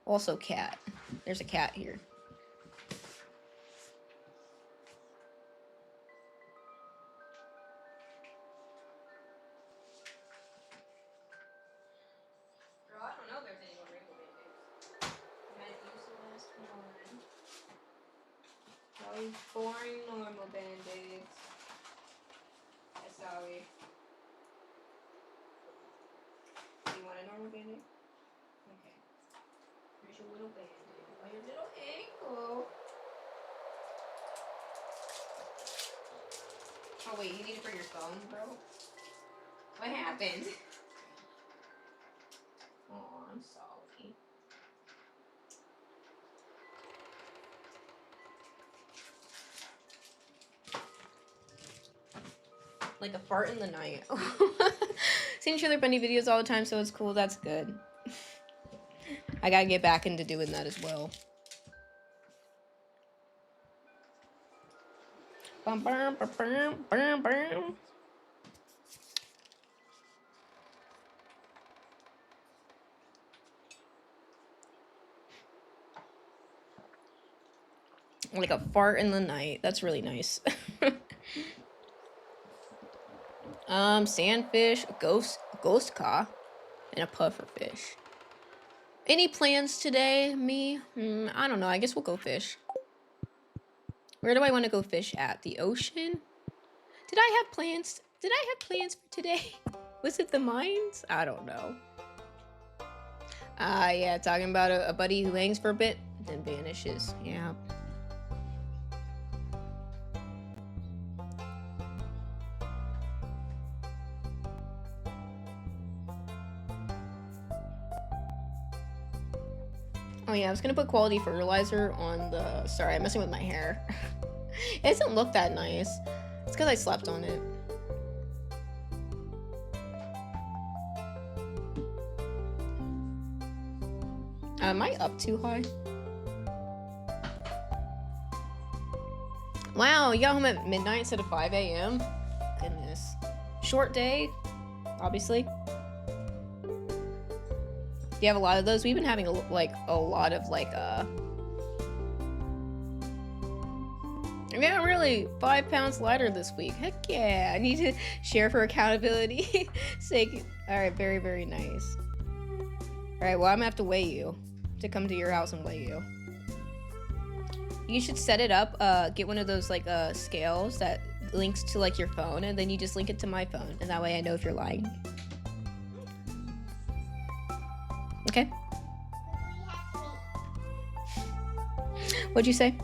Also cat. There's a cat here. Girl, I don't know if there's any more rainbow band-aids. I used the last one. Those boring normal band-aids. Sorry. Do you want a normal band-aid? Okay. Here's your little band-aid. Oh, your little ankle. Oh, wait, you need it for your phone, bro? What happened? Oh, I'm sorry. Like a fart in the night. Seeing each other bunny videos all the time, so it's cool. That's good. I gotta get back into doing that as well. Bum, bum, bum, bum, bum, bum. Like a fart in the night. That's really nice. Sandfish, ghost car, and a puffer fish. Any plans today? Me? I don't know. I guess we'll go fish. Where do I want to go fish at? The ocean? Did I have plans? Did I have plans for today? Was it the mines? I don't know. Yeah, talking about a buddy who hangs for a bit, then vanishes. Yeah. Oh yeah, I was gonna put quality fertilizer on the... Sorry, I'm messing with my hair. It doesn't look that nice. It's because I slept on it. Am I up too high? Wow, you got home at midnight instead of 5 a.m.? Goodness. Short day, obviously. Do you have a lot of those? We've been having a lot of yeah, really 5 pounds lighter this week. Heck yeah, I need to share for accountability sake. All right, very, very nice. All right, well, I'm gonna have to weigh you to come to your house and weigh you. You should set it up, get one of those scales that links to your phone, and then you just link it to my phone, and that way I know if you're lying. Okay. What'd you say?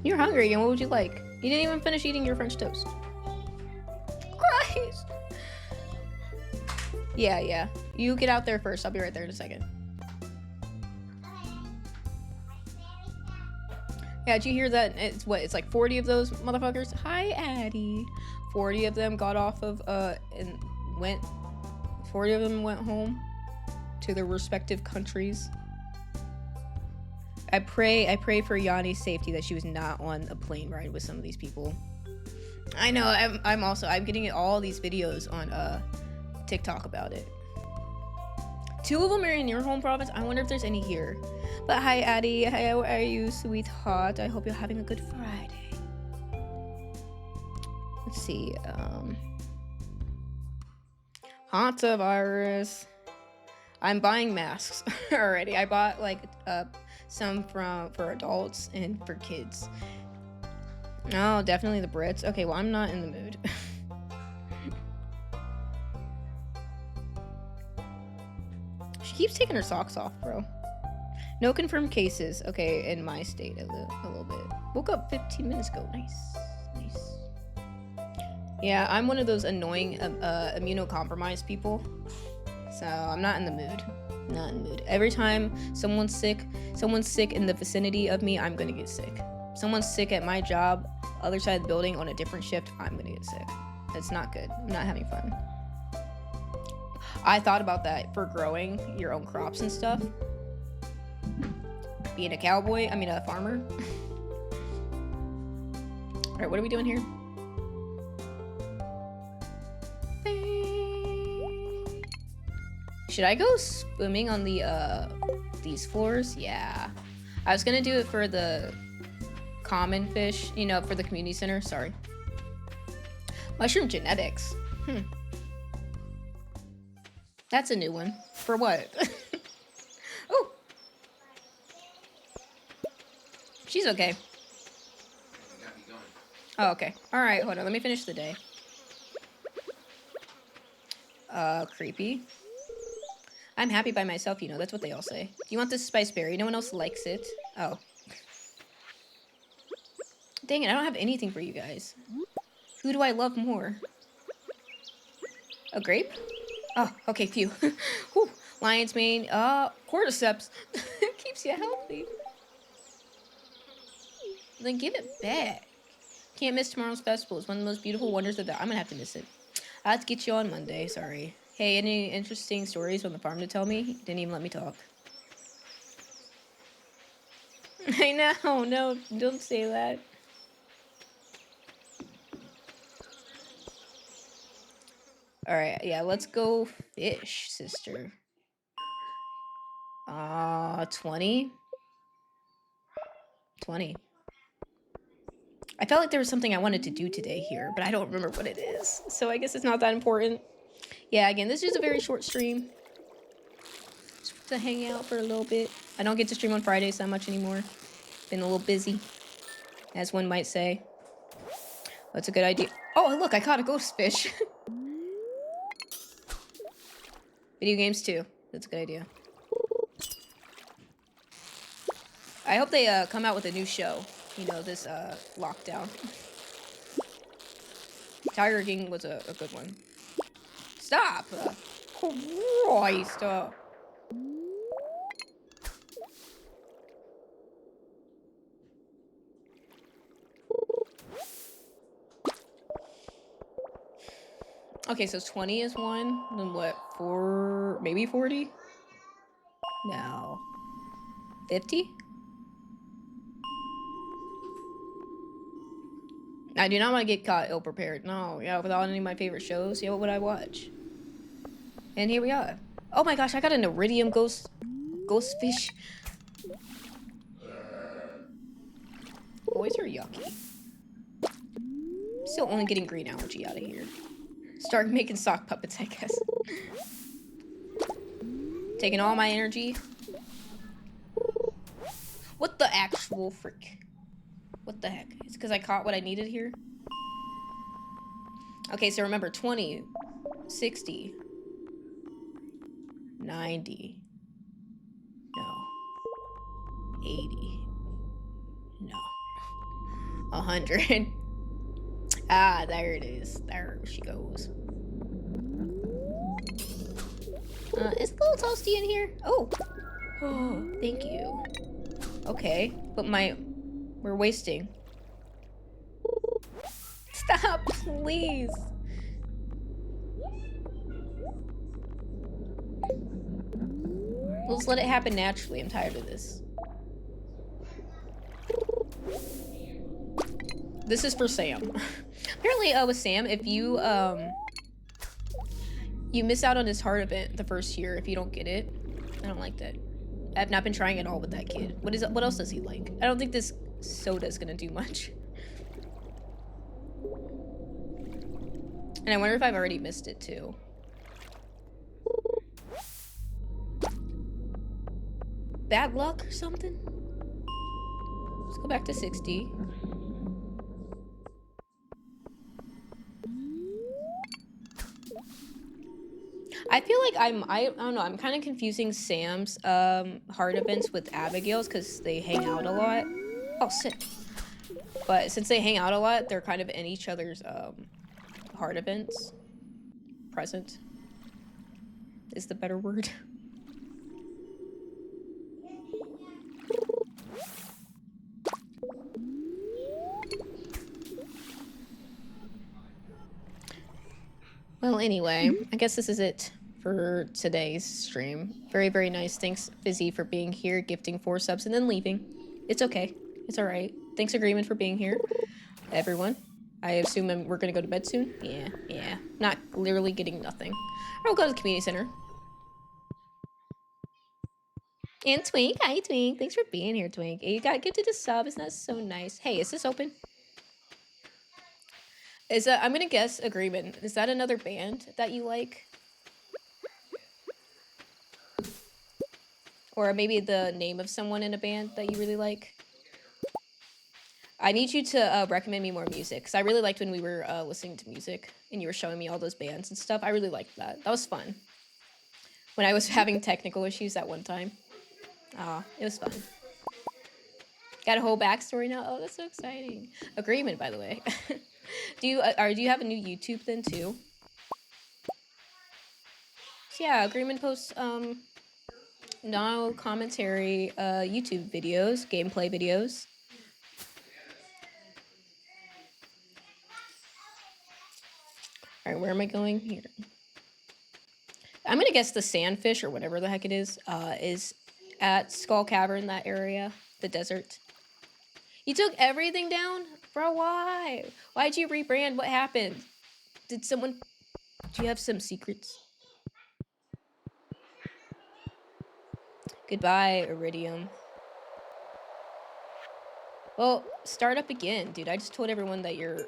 You're hungry again. What would you like? You didn't even finish eating your French toast. Christ. Yeah. You get out there first. I'll be right there in a second. Yeah, did you hear that? It's like 40 of those motherfuckers? Hi, Addie. 40 of them got off of, and went, 40 of them went home to their respective countries. I pray for Yanni's safety, that she was not on a plane ride with some of these people. I know, I'm getting all these videos on TikTok about it. 2 of them are in your home province. I wonder if there's any here. But hi, Addie. How are you, sweetheart? I hope you're having a good Friday. Let's see. Hantavirus. I'm buying masks already. I bought some for adults and for kids. Oh, definitely the Brits. Okay, well, I'm not in the mood. She keeps taking her socks off, bro. No confirmed cases. Okay, in my state a little bit. Woke up 15 minutes ago. Nice. Yeah, I'm one of those annoying immunocompromised people. So I'm not in the mood. Not in the mood. Every time someone's sick in the vicinity of me, I'm gonna get sick. Someone's sick at my job, other side of the building on a different shift, I'm gonna get sick. It's not good. I'm not having fun. I thought about that for growing your own crops and stuff. Being a farmer. All right, what are we doing here? Should I go swimming on the these floors? Yeah. I was gonna do it for the common fish, for the community center. Sorry. Mushroom genetics. That's a new one. For what? Oh. She's okay. Oh, okay. All right, hold on. Let me finish the day. Creepy. I'm happy by myself, that's what they all say. Do you want this spice berry? No one else likes it. Oh. Dang it, I don't have anything for you guys. Who do I love more? A grape? Oh, okay, phew. Whew. Lion's mane. Cordyceps. Keeps you healthy. Then give it back. Can't miss tomorrow's festival. It's one of the most beautiful wonders of the... I'm gonna have to miss it. I'll have to get you on Monday, sorry. Hey, any interesting stories from the farm to tell me? He didn't even let me talk. I know, no, don't say that. Alright, yeah, let's go fish, sister. 20? 20. I felt like there was something I wanted to do today here, but I don't remember what it is. So I guess it's not that important. Yeah, again, this is a very short stream. Just to hang out for a little bit. I don't get to stream on Fridays that much anymore. Been a little busy, as one might say. That's a good idea. Oh, look, I caught a ghost fish. Video games too. That's a good idea. I hope they come out with a new show. You know, this lockdown. Tiger King was a good one. Stop! Christ! Okay, so 20 is one. Then what? 4, maybe 40? No. 50? I do not want to get caught ill-prepared. No, yeah, without any of my favorite shows, yeah, what would I watch? And here we are. Oh my gosh, I got an iridium ghost fish. Boys are yucky. Still only getting green allergy out of here. Start making sock puppets, I guess. Taking all my energy. What the actual frick? What the heck? It's because I caught what I needed here. Okay, so remember, 20, 60, 90, no, 80, no, 100. Ah, there it is. There she goes. Is it a little toasty in here? Oh. Oh, thank you. Okay, but we're wasting. Stop, please. Let's let it happen naturally. I'm tired of this. This is for Sam. Apparently, with Sam, if you you miss out on his heart event the first year if you don't get it. I don't like that. I've not been trying at all with that kid. What else does he like? I don't think this soda's gonna do much. And I wonder if I've already missed it too. Bad luck or something? Let's go back to 60. I feel like I don't know, I'm kind of confusing Sam's heart events with Abigail's because they hang out a lot. Oh, sit. But since they hang out a lot, they're kind of in each other's heart events. Present is the better word. Well, anyway, I guess this is it for today's stream. Very, very nice. Thanks, Fizzy, for being here, gifting 4 subs, and then leaving. It's okay. It's all right. Thanks, Agreement, for being here. Everyone. I assume we're going to go to bed soon? Yeah. Not literally getting nothing. Or we'll go to the community center. And Twink. Hi, Twink. Thanks for being here, Twink. You got gifted a sub. Isn't that so nice? Hey, is this open? Is that, I'm gonna guess Agreement. Is that another band that you like? Or maybe the name of someone in a band that you really like? I need you to recommend me more music, because I really liked when we were listening to music, and you were showing me all those bands and stuff. I really liked that. That was fun. When I was having technical issues at one time. It was fun. Got a whole backstory now? Oh, that's so exciting. Agreement, by the way. Do you have a new YouTube then too? So yeah, Agreement posts no commentary YouTube videos, gameplay videos. All right, where am I going here? I'm gonna guess the sandfish or whatever the heck it is at Skull Cavern, that area, the desert. You took everything down? Bro, why? Why'd you rebrand? What happened? Did someone... Do you have some secrets? Goodbye, Iridium. Well, start up again, dude. I just told everyone that your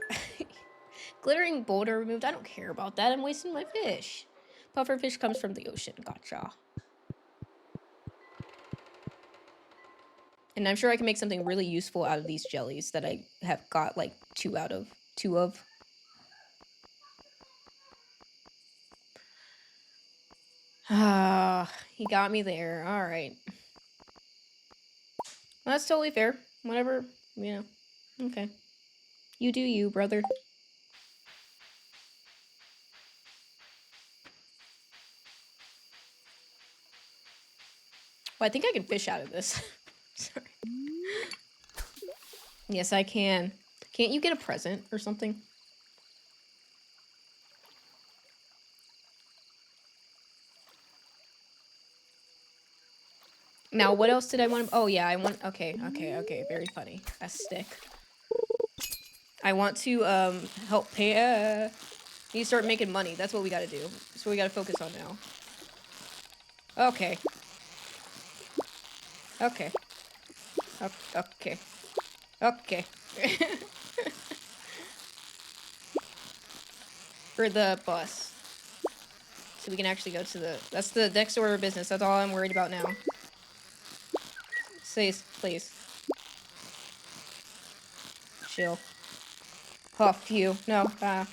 glittering boulder removed. I don't care about that. I'm wasting my fish. Pufferfish comes from the ocean. Gotcha. And I'm sure I can make something really useful out of these jellies that I have got like two of. Ah, he got me there. All right. Well, that's totally fair. Whatever, you know. Okay. You do you, brother. Well, I think I can fish out of this. Sorry. Yes, I can. Can't you get a present or something? Now, what else did I want? Oh, yeah, I want... Okay. Very funny. A stick. I want to, help pay... You start making money. That's what we gotta do. That's what we gotta focus on now. Okay. Okay. Okay. Okay. For the bus. So we can actually go to the... That's the next order of business. That's all I'm worried about now. Please. Chill. Oh, phew. No. Oh,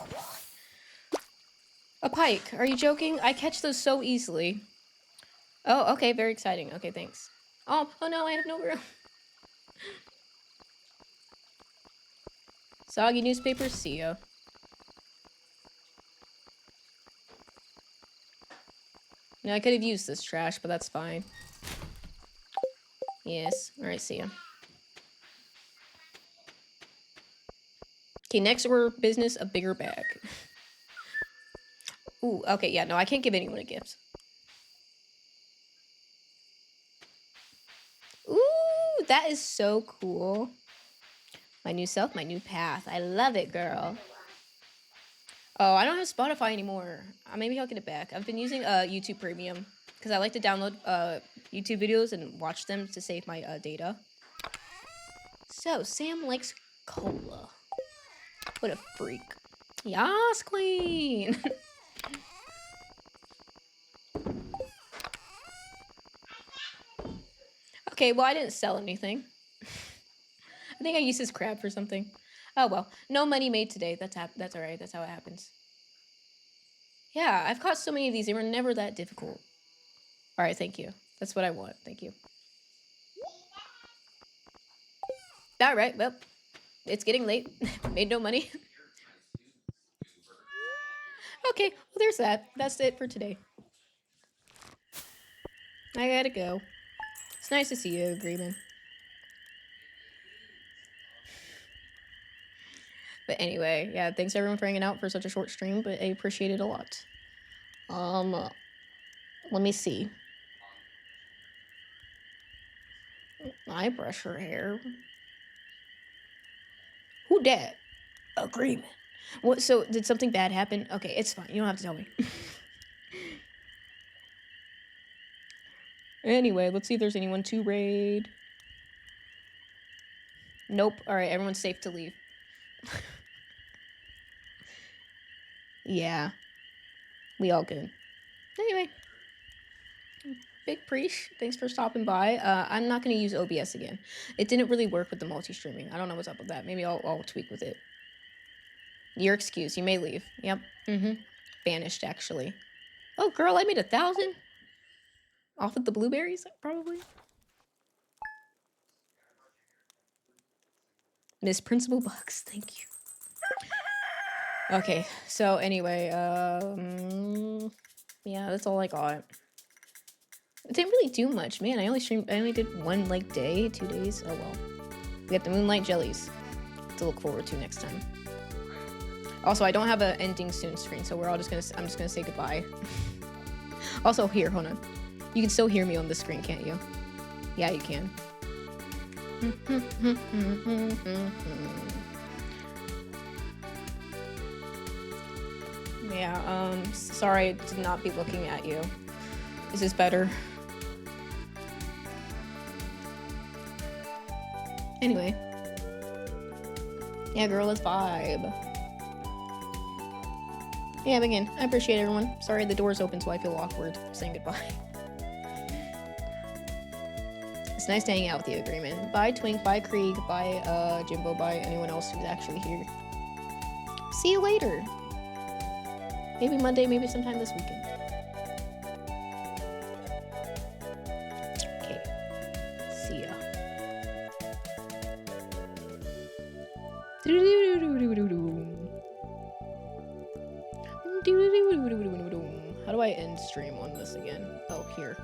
boy. A pike. Are you joking? I catch those so easily. Oh, okay. Very exciting. Okay, thanks. Oh no, I have no room. Soggy newspapers. See ya. Now, I could have used this trash, but that's fine. Yes. Alright, see ya. Okay, next order of business, a bigger bag. Ooh, okay, yeah, no, I can't give anyone a gift. Ooh, that is so cool. My new self, my new path. I love it, girl. Oh, I don't have Spotify anymore. Maybe I'll get it back. I've been using YouTube Premium because I like to download YouTube videos and watch them to save my data. So, Sam likes cola. What a freak. Yas, queen. Okay, well, I didn't sell anything. I think I used this crab for something. Oh, well. No money made today. That's all right. That's how it happens. Yeah, I've caught so many of these. They were never that difficult. All right, thank you. That's what I want. Thank you. All right, well, it's getting late. Made no money. Okay, well, there's that. That's it for today. I gotta go. It's nice to see you, Agreement. But anyway, yeah, thanks everyone for hanging out for such a short stream, but I appreciate it a lot. Let me see. I brush her hair. Who dat? Agreement. What? So did something bad happen? Okay, it's fine. You don't have to tell me. Anyway, let's see if there's anyone to raid. Nope. All right, everyone's safe to leave. Yeah. We all good. Anyway. Big Preach, thanks for stopping by. I'm not going to use OBS again. It didn't really work with the multi-streaming. I don't know what's up with that. Maybe I'll tweak with it. Your excuse. You may leave. Yep. Banished, actually. Oh, girl, I made 1,000. Off of the blueberries, probably. Miss Principal Bucks, thank you. Okay, so anyway, yeah, that's all I got. It didn't really do much, man. I only did one, like, day, 2 days. Oh, well. We got the moonlight jellies to look forward to next time. Also, I don't have an ending soon screen, so I'm just gonna say goodbye. Also, here, hold on. You can still hear me on the screen, can't you? Yeah, you can. Yeah, sorry to not be looking at you. Is this better? Anyway. Yeah, girl, let's vibe. Yeah, again, I appreciate everyone. Sorry the door's open, so I feel awkward saying goodbye. It's nice to hang out with you, Agreement. Bye, Twink. Bye, Krieg. Bye, Jimbo. Bye, anyone else who's actually here. See you later. Maybe Monday, maybe sometime this weekend. Okay. See ya. How do I end stream on this again? Oh, here.